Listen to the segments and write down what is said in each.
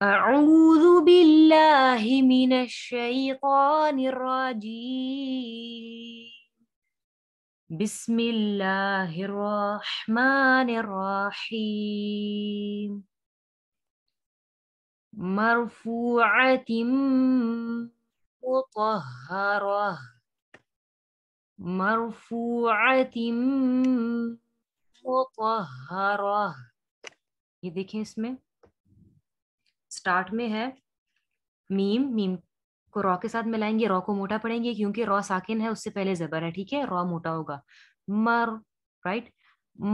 أعوذ بالله من الشيطان الرجيم بسم الله الرحمن الرحيم مرفوعة مطهرة مرفوعة مطهرة. یہ دیکھیں اس میں سٹارٹ میں ہے میم. میم کو را کے ساتھ ملائیں گے, را کو موٹا پڑیں گے کیونکہ را ساکن ہے, اس سے پہلے زبر ہے. ٹھیک ہے, را موٹا ہوگا. مر رائٹ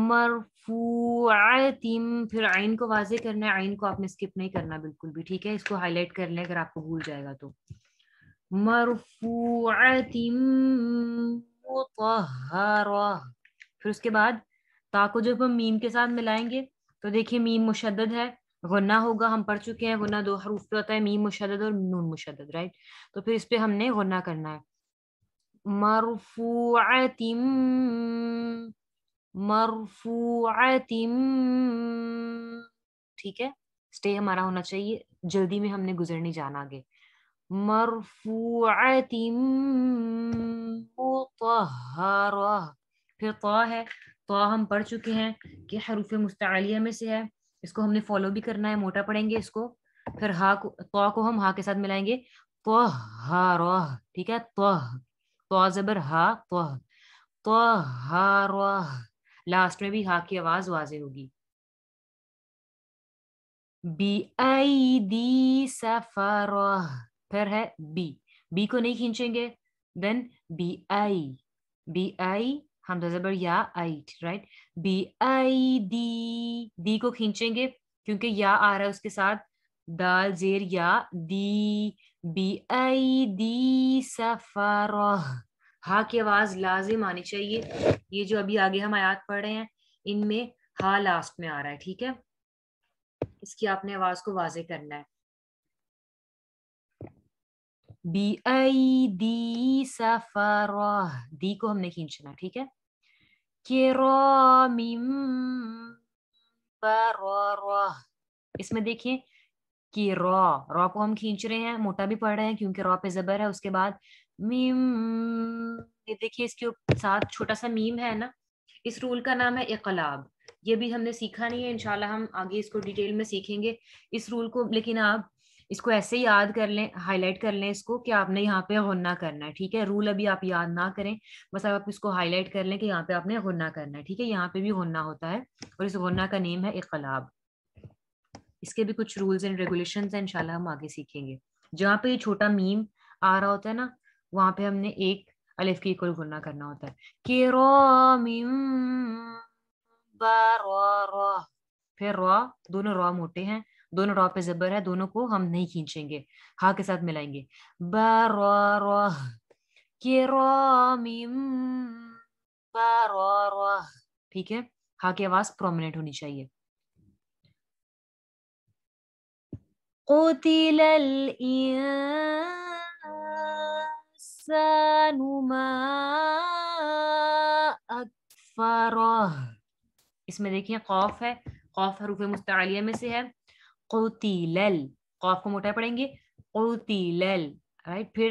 مرفوعتم. پھر عین کو واضح کرنا ہے, عین کو آپ نے اسکپ نہیں کرنا بالکل بھی. ٹھیک ہے, اس کو ہائی لائٹ کر لیں اگر آپ کو بھول جائے گا تو. مرفوعتم مطہرہ. پھر اس کے بعد تا کو جب ہم میم کے ساتھ ملائیں گے تو دیکھیں میم مشدد ہے, غنہ ہوگا. ہم پڑھ چکے ہیں غنہ دو حروف پہ ہوتا ہے, میم مشدد اور نون مشدد. رائٹ, تو پھر اس پہ ہم نے غنہ کرنا ہے. مرفوعۃ مرفوعۃ. ٹھیک ہے, اسٹے ہمارا ہونا چاہیے, جلدی میں ہم نے گزر نہیں جانا آگے. مرفوعۃ مطہرہ. پھر طا ہے, طا ہم پڑھ چکے ہیں کہ حروف مستعلیہ میں سے ہے, اس کو ہم نے فالو بھی کرنا ہے, موٹا پڑھیں گے اس کو. پھر ہا کو, طا کو ہم ہا کے ساتھ ملائیں گے, طہارہ. ٹھیک ہے, طا زبر ہا, طہارہ. لاسٹ میں بھی ہا کی آواز واضح ہوگی. بِأَيْدِي سَفَرَہ. پھر ہے بی, بی کو نہیں کھینچیں گے. دین بی آئی, بی آئی حمزہ زبر یا آئی. رائٹ, بی آئی دی کو کھینچیں گے کیونکہ یا آ رہا ہے اس کے ساتھ, دال زیر یا دی. بی آئی دی سفرہ. ہا کی آواز لازم آنی چاہیے. یہ جو ابھی آگے ہم آیات پڑھ رہے ہیں ان میں ہا لاسٹ میں آ رہا ہے. ٹھیک ہے, اس کی آپ نے آواز کو واضح کرنا ہے. بی آئی دی سفرہ, دی کو ہم نے کھینچنا. ٹھیک ہے, کرام بررہ. اس میں دیکھیں کہ را کو ہم کھینچ رہے ہیں, موٹا بھی پڑھ رہے ہیں کیونکہ را پہ زبر ہے. اس کے بعد میم, یہ دیکھیے اس کے ساتھ چھوٹا سا میم ہے نا, اس رول کا نام ہے اقلاب. یہ بھی ہم نے سیکھا نہیں ہے, انشاءاللہ ہم آگے اس کو ڈیٹیل میں سیکھیں گے اس رول کو. لیکن آپ اس کو ایسے ہی یاد کر لیں, ہائی لائٹ کر لیں اس کو کہ آپ نے یہاں پہ غنہ کرنا ہے. ٹھیک ہے, رول ابھی آپ یاد نہ کریں, بس آپ اس کو ہائی لائٹ کر لیں کہ یہاں پہ آپ نے غنہ کرنا ہے. ٹھیک ہے, یہاں پہ بھی غنہ ہوتا ہے اور اس غنہ کا نیم ہے اقلاب. اس کے بھی کچھ رولز اینڈ ریگولیشنز ہیں, انشاءاللہ ہم آگے سیکھیں گے. جہاں پہ یہ چھوٹا میم آ رہا ہوتا ہے نا, وہاں پہ ہم نے ایک الف کی ایکول غنہ کرنا ہوتا ہے. کرام بررہ. پھر را, دونوں را موٹے ہیں, دونوں را پہ زبر ہے, دونوں کو ہم نہیں کھینچیں گے, ہا کے ساتھ ملائیں گے. بررہ کرام بررہ. ٹھیک ہے, ہا کی آواز پرومیننٹ ہونی چاہیے. قتل الإنسان ما أكفره. اس میں دیکھیں قاف ہے, قاف حروف مستعلیہ میں سے ہے. قتل, قاف کو موٹا پڑھیں گے, قتل. رائٹ, پھر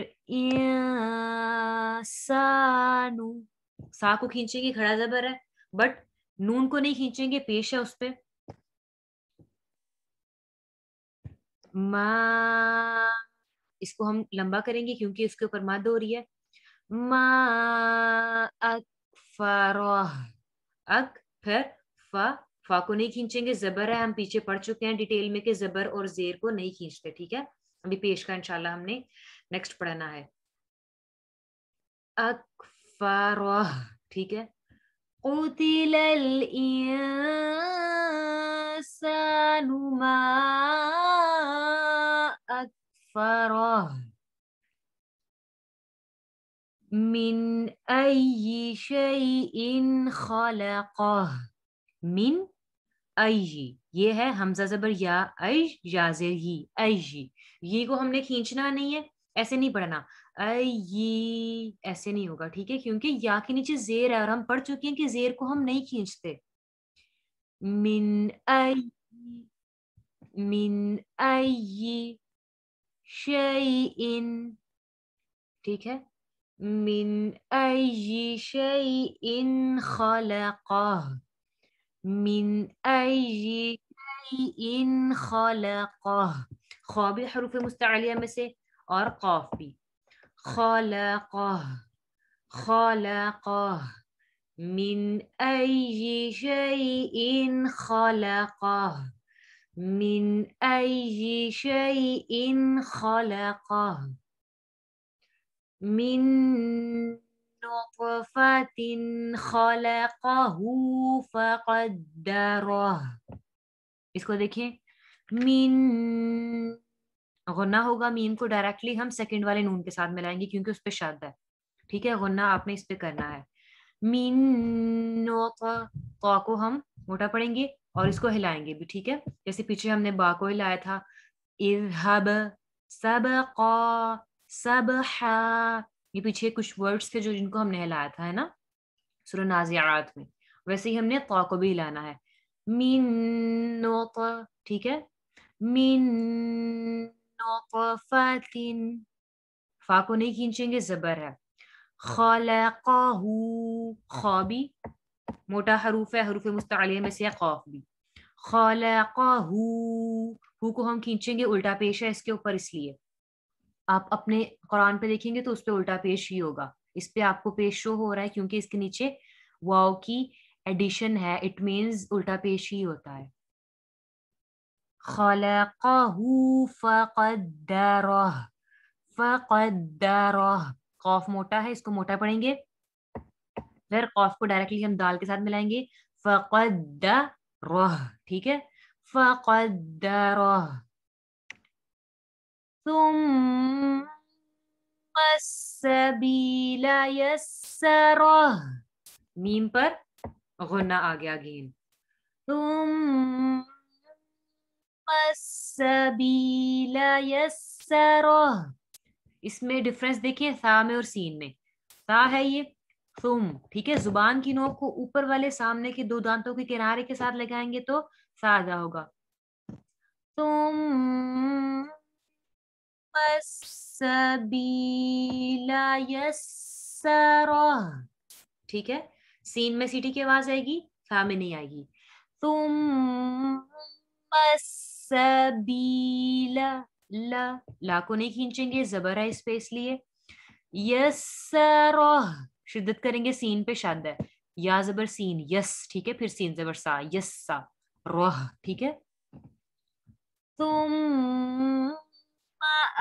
انسان, سا کو کھینچیں گے, کھڑا زبر ہے, بٹ نون کو نہیں کھینچیں گے, پیش ہے اس پہ. ما, اس کو ہم لمبا کریں گے کیونکہ اس کے اوپر مد ہو رہی ہے. ما اکفرہ, اک پھر فا, فا کو نہیں کھینچیں گے, زبر ہے. ہم پیچھے پڑھ چکے ہیں ڈیٹیل میں کہ زبر اور زیر کو نہیں کھینچتے. ٹھیک ہے, ابھی پیش کا انشاءاللہ ہم نے نیکسٹ پڑھنا ہے. اکفرہ. ٹھیک ہے, قتل الانسان ما اکفرہ من ای شیء خلقہ. من ای, یہ ہے حمزہ زبر یا, ای یا زیر ہی, ای. یہ کو ہم نے کھینچنا نہیں ہے, ایسے نہیں پڑھنا, ای ایسے نہیں ہوگا. ٹھیک ہے, کیونکہ یا کے نیچے زیر ہے اور ہم پڑھ چکے ہیں کہ زیر کو ہم نہیں کھینچتے. من ای من أي شيء، ٹھیک ہے، من أي شيء خلقه، من أي شيء خلقه، خا بھی حروف مستعلیہ میں سے اور قاف بھی، خلقه خلقه، من أي شيء خلقه، من أي شيء خلقه، من نطفة خلقه فقدره، اس کو دیکھیں، من غنہ ہوگا، میم کو ڈائریکٹلی ہم سیکنڈ والے نون کے ساتھ ملائیں گے کیونکہ اس پہ شد ہے، ٹھیک ہے، غنہ آپ نے اس پہ کرنا ہے، من نطفہ، طا کو ہم موٹا پڑھیں گے اور اس کو ہلائیں گے بھی، ٹھیک ہے، جیسے پیچھے ہم نے با کو ہلایا تھا، اذهب، سبقا، سبحا، یہ پیچھے کچھ ورڈز تھے جو جن کو ہم نے ہلایا تھا، ہے نا، سورہ نازعات میں، ویسے ہی ہم نے طا کو بھی ہلانا ہے، من نطفہ، ٹھیک ہے، من نطفة، فا کو نہیں کھینچیں گے، زبر ہے، خلقہ، خا بھی موٹا حروف ہے، حروف مستعلیہ میں سے ہے، قاف بھی، خلقہ، ہو کو ہم کھینچیں گے، الٹا پیش ہے اس کے اوپر، اس لیے آپ اپنے قرآن پہ دیکھیں گے تو اس پہ الٹا پیش ہی ہوگا، اس پہ آپ کو پیش شو ہو رہا ہے کیونکہ اس کے نیچے واو کی ایڈیشن ہے، اٹ مینز الٹا پیش ہی ہوتا ہے، خلقہ فقدرہ، فقدرہ، قاف موٹا ہے، اس کو موٹا پڑھیں گے، پھر قاف کو ڈائریکٹلی ہم دال کے ساتھ ملائیں گے، فقدرہ، ٹھیک ہے، فقدرہ، ثم السبیل یسرہ، میم پر غنہ آ گیا اگین، ثم السبیل یسرہ، اس میں ڈفرنس دیکھیں سا میں اور سین میں، سا ہے یہ ثم، ٹھیک ہے، زبان کی نوک کو اوپر والے سامنے کے دو دانتوں کے کنارے کے ساتھ لگائیں گے تو سا ادا ہوگا، ثم السبیل یسرہ، ٹھیک ہے، سین میں سیٹی کی آواز آئے گی، سا میں نہیں آئے گی، ثم السبیل، لا کو نہیں کھینچیں گے، زبر ہے اس پہ اس لیے، یسرہ، شدت کریں گے، سین پہ شد ہے، یا زبر سین، یس، ٹھیک ہے، پھر سین زبر سا، یس سا، روح، ٹھیک ہے، ثم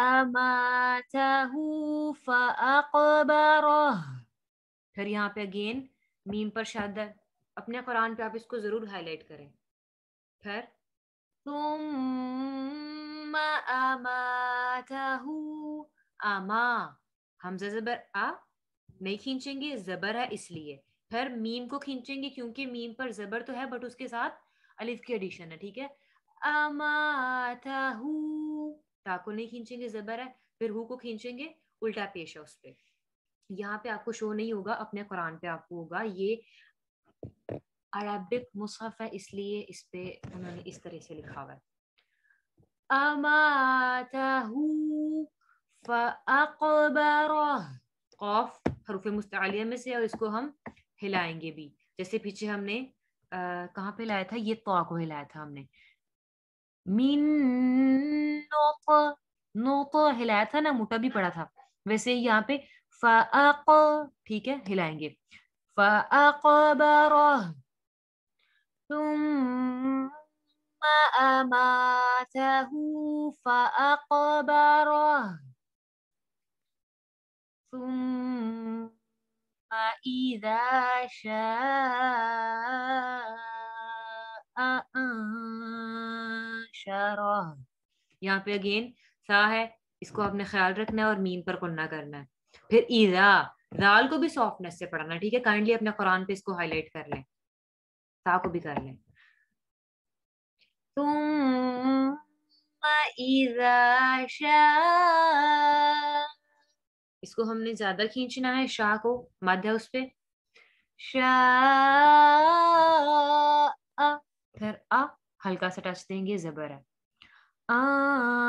اماتہ فاقبرہ، پھر یہاں پہ اگین میم پر شد ہے، اپنے قرآن پہ آپ اس کو ضرور ہائی لائٹ کریں، پھر ثم اماتہ، اما، حمزہ زبر آ نہیں کھینچیں گے، زبر ہے اس لیے، پھر میم کو کھینچیں گے کیونکہ میم پر زبر تو ہے بٹ اس کے ساتھ الف کی ایڈیشن ہے، ٹھیک ہے، اماتہ، تا کو نہیں کھینچیں گے، زبر ہے، پھر ہو کو کھینچیں گے، الٹا پیش ہے اس پہ، یہاں پہ آپ کو شو نہیں ہوگا، اپنے قرآن پہ آپ کو ہوگا، یہ عربک مصحف ہے اس لیے اس پہ انہوں نے اس طرح سے لکھا ہوا ہے، اماتہ فاقبرہ، قاف حروف مستعلیہ میں سے اور اس کو ہم ہلائیں گے بھی، جیسے پیچھے ہم نے کہاں پہ لایا تھا، یہ طا کو ہلایا تھا ہم نے، من نوط، نوط ہلایا تھا نا، موٹا بھی پڑا تھا، ویسے یہاں پہ فاق، ٹھیک ہے، ہلائیں گے، فاقبرہ، ثم اماتہ فاقبرہ، ثم اذا شاء انشرہ، یہاں پہ اگین سا ہے، اس کو آپ نے خیال رکھنا ہے اور میم پر قنہ کرنا ہے، پھر اذا، دال کو بھی سافٹنس سے پڑھنا، ٹھیک ہے، کائنڈلی اپنے قرآن پہ اس کو ہائی لائٹ کر لیں، سا کو بھی کر لیں، ثم اذا شاء، اس کو ہم نے زیادہ کھینچنا ہے، شاہ کو مد ہے اس پہ، شاء، پھر ہلکا سا ٹچ دیں گے، زبر ہے،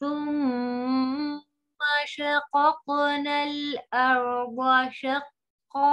ثم شققنا الأرض شقا,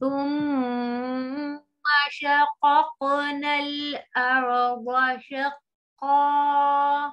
ثم شققنا الأرض شقا,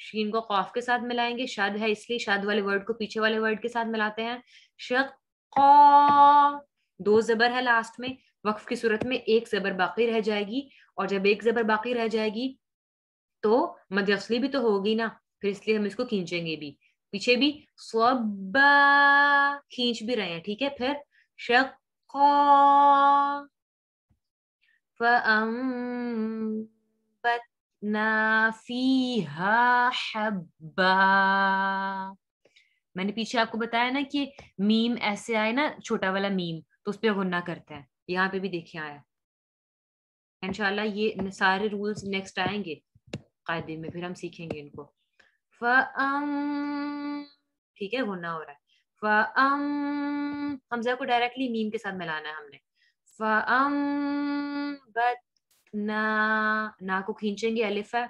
شین کو قاف کے ساتھ ملائیں گے, شد ہے اس لیے شد والے ورڈ کو پیچھے والے ورڈ کے ساتھ ملاتے ہیں. شقا, 2 زبر ہے لاسٹ میں, وقف کی صورت میں 1 زبر باقی رہ جائے گی, اور جب 1 زبر باقی رہ جائے گی تو مد اصلی بھی تو ہوگی نا, پھر اس لیے ہم اس کو کھینچیں گے بھی. پیچھے بھی صبا کھینچ بھی رہے ہیں, ٹھیک ہے. پھر شقا فَأَنبَتْنَا فِيهَا حَبًّا. میں نے پیچھے آپ کو بتایا نا کہ میم ایسے آئے نا, چھوٹا والا میم, تو اس پہ غنہ کرتے ہیں. یہاں پہ بھی دیکھیں آیا. انشاءاللہ یہ سارے رولز نیکسٹ آئیں گے قاعدے میں, پھر ہم سیکھیں گے ان کو. ٹھیک ہے, غنہ ہو رہا ہے. حمزہ کو ڈائریکٹلی میم کے ساتھ ملانا ہے ہم نے. فَأَنبَتْنَا, نا کو کھینچیں گے, الف ہے.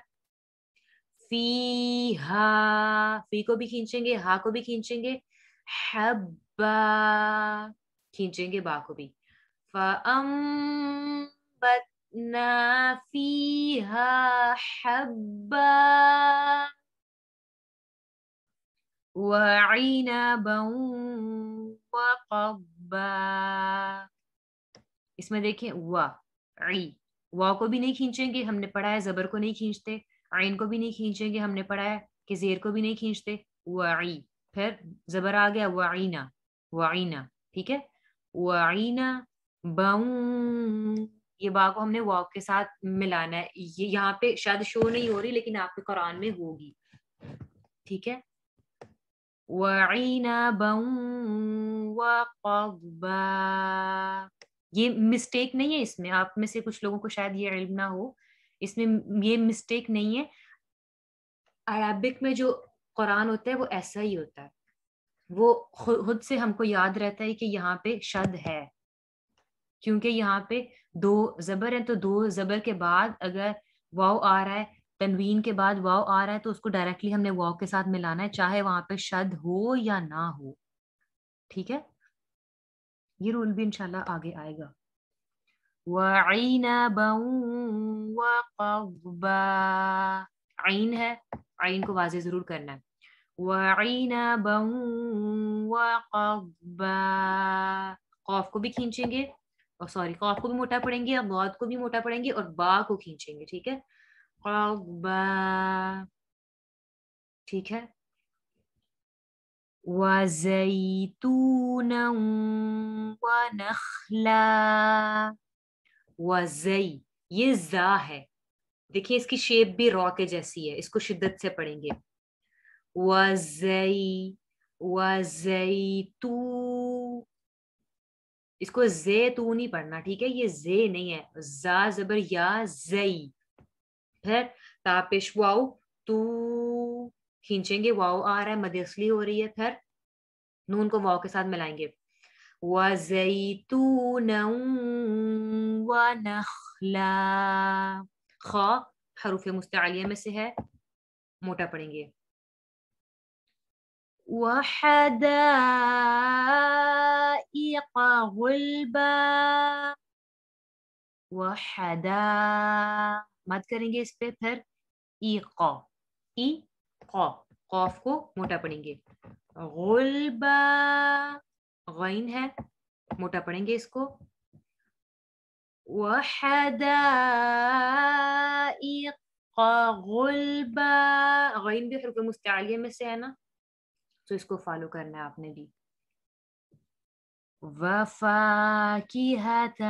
فِيهَا, فی کو بھی کھینچیں گے, ہا کو بھی کھینچیں گے. حَبًّا, کھینچیں گے با کو بھی. فَأَنبَتْنَا فِيهَا حَبًّا وَعِنَبًا وَقَضْبًا. اس میں دیکھیں وا عی, وا کو بھی نہیں کھینچیں گے, ہم نے پڑھا ہے زبر کو نہیں کھینچتے. عین کو بھی نہیں کھینچیں گے, ہم نے پڑھا ہے کہ زیر کو بھی نہیں کھینچتے. وعی, پھر زبر آ گیا وعینا, وعینا, ٹھیک ہے. وعینا بون, یہ با کو ہم نے واو کے ساتھ ملانا ہے. یہ یہاں پہ شاید شو نہیں ہو رہی, لیکن آپ کے قرآن میں ہوگی, ٹھیک ہے. وَعِنَبًا وَقَضْبًا. یہ مسٹیک نہیں ہے اس میں, آپ میں سے کچھ لوگوں کو شاید یہ علم نہ ہو, اس میں یہ مسٹیک نہیں ہے. عربک میں جو قرآن ہوتا ہے وہ ایسا ہی ہوتا ہے, وہ خود سے ہم کو یاد رہتا ہے کہ یہاں پہ شد ہے, کیونکہ یہاں پہ 2 زبر ہیں, تو 2 زبر کے بعد اگر واو آ رہا ہے, تنوین کے بعد واو آ رہا ہے, تو اس کو ڈائریکٹلی ہم نے واو کے ساتھ ملانا ہے, چاہے وہاں پہ شد ہو یا نہ ہو, ٹھیک ہے. یہ رول بھی انشاءاللہ آگے آئے گا. وَعِنَبًا وَقَضْبًا, عین ہے, عین کو واضح ضرور کرنا ہے. وَعِنَبًا وَقَضْبًا, قاف کو بھی کھینچیں گے, اور سوری قاف کو بھی موٹا پڑیں گے, اور ضاد کو بھی موٹا پڑیں گے, اور با کو کھینچیں گے, ٹھیک ہے. قَضْبًا, ٹھیک ہے. وَزَيْتُونًا وَنَخْلًا, وَزَي, یہ زا ہے, دیکھیں اس کی شیپ بھی را کے جیسی ہے, اس کو شدت سے پڑھیں گے. وَزَي, وَزَيْتُو, اس کو زے تو نہیں پڑھنا, ٹھیک ہے, یہ زے نہیں ہے, زا زبر یا, زئی. پھر تاپش واؤ, تو کھینچیں گے, واؤ آ رہا ہے, مد اصلی ہو رہی ہے. پھر نون کو واؤ کے ساتھ ملائیں گے. وَزَيْتُونًا وَنَخْلًا, خا حروف مستعلیہ میں سے ہے, موٹا پڑیں گے. وَحَدَائِقَ غُلْبًا, وَحَدَا, مت کریں گے اس پہ. پھر ایقا, ای قا, قاف کو موٹا پڑیں گے. غلبا, غین ہے, موٹا پڑیں گے اس کو. وَحَدَائِقَ غُلْبًا, غین بھی حروف مستعلیہ میں سے ہے نا, تو اس کو فالو کرنا ہے آپ نے بھی. وَفَاكِهَةً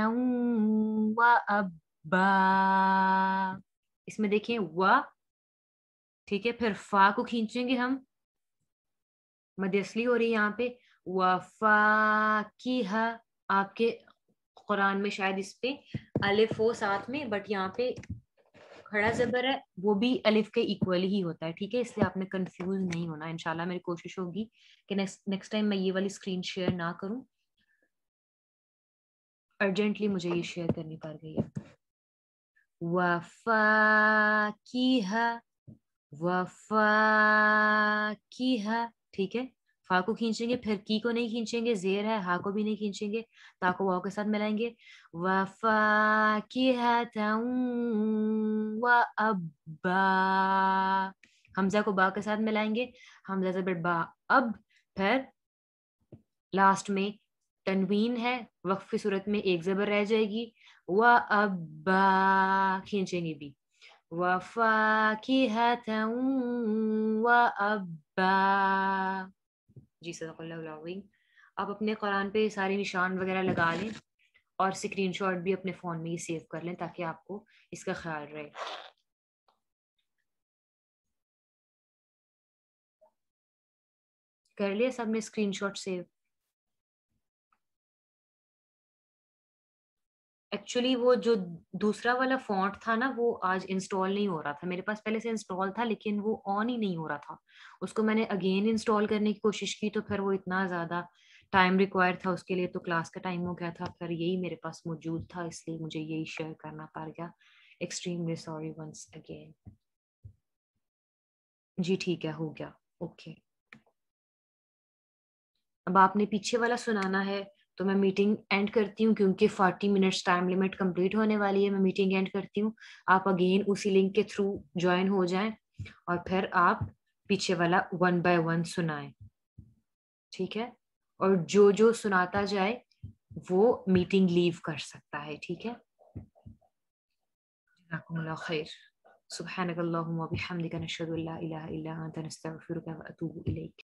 وَأَبًّا, اس میں دیکھیں وا, ٹھیک ہے. پھر فا کو کھینچیں گے ہم, مد اصلی ہو رہی ہے یہاں پہ. وَفَاكِهَةً, آپ کے قرآن میں شاید اس پہ الف ہو ساتھ میں, بٹ یہاں پہ کھڑا زبر ہے, وہ بھی الف کے ایکول ہی ہوتا ہے, ٹھیک ہے. اس لیے آپ نے کنفیوز نہیں ہونا. انشاءاللہ میری کوشش ہوگی کہ نیکسٹ ٹائم میں یہ والی اسکرین شیئر نہ کروں, ارجنٹلی مجھے یہ شیئر کرنی پڑ گئی ہے. وَفَاكِهَةً, وَفَاكِهَةً, ٹھیک ہے. فا کو کھینچیں گے, پھر کی کو نہیں کھینچیں گے, زیر ہے, ہا کو بھی نہیں کھینچیں گے, تا کو واو کے ساتھ ملائیں گے. وَفَاكِهَةً وَأَبًّا, حمزہ کو با کے ساتھ ملائیں گے، حمزہ زبر با اب، پھر لاسٹ میں تنوین ہے، وقف کی صورت میں ایک زبر رہ جائے گی، و ابا کھینچیں گے بھی، وفاکہۃ وابا. جی صدق اللہ العظیم. آپ اپنے قرآن پہ سارے نشان وغیرہ لگا لیں اور اسکرین شاٹ بھی اپنے فون میں ہی سیو کر لیں تاکہ آپ کو اس کا خیال رہے. کر لیا سب نے اسکرین شاٹ سیو؟ ایکچولی وہ جو دوسرا والا فونٹ تھا نا وہ آج انسٹال نہیں ہو رہا تھا، میرے پاس پہلے سے انسٹال تھا لیکن وہ آن ہی نہیں ہو رہا تھا. اس کو میں نے اگین انسٹال کرنے کی کوشش کی تو پھر وہ اتنا زیادہ ٹائم ریکوائر تھا اس کے لیے، تو کلاس کا ٹائم ہو گیا تھا، پھر یہی میرے پاس موجود تھا اس لیے مجھے یہی شیئر کرنا پڑ گیا. Extremely sorry once again. جی ٹھیک ہے، ہو گیا. اوکے. اب آپ نے پیچھے والا سنانا ہے تو میں میٹنگ اینڈ کرتی ہوں کیونکہ 40 منٹس ٹائم لمٹ کمپلیٹ ہونے والی ہے. میں میٹنگ اینڈ کرتی ہوں. آپ اگین اسی لنک کے تھرو جوائن ہو جائیں اور پھر آپ پیچھے والا 1 بائی 1 سنائیں. ٹھیک ہے؟ اور جو سناتا جائے وہ میٹنگ لیو کر سکتا ہے. ٹھیک ہے؟ جزاکم اللہ خیر. سبحانک اللہم و بحمدک نشہد ان لا الہ الا انت نستغفرک و اتوب الیک.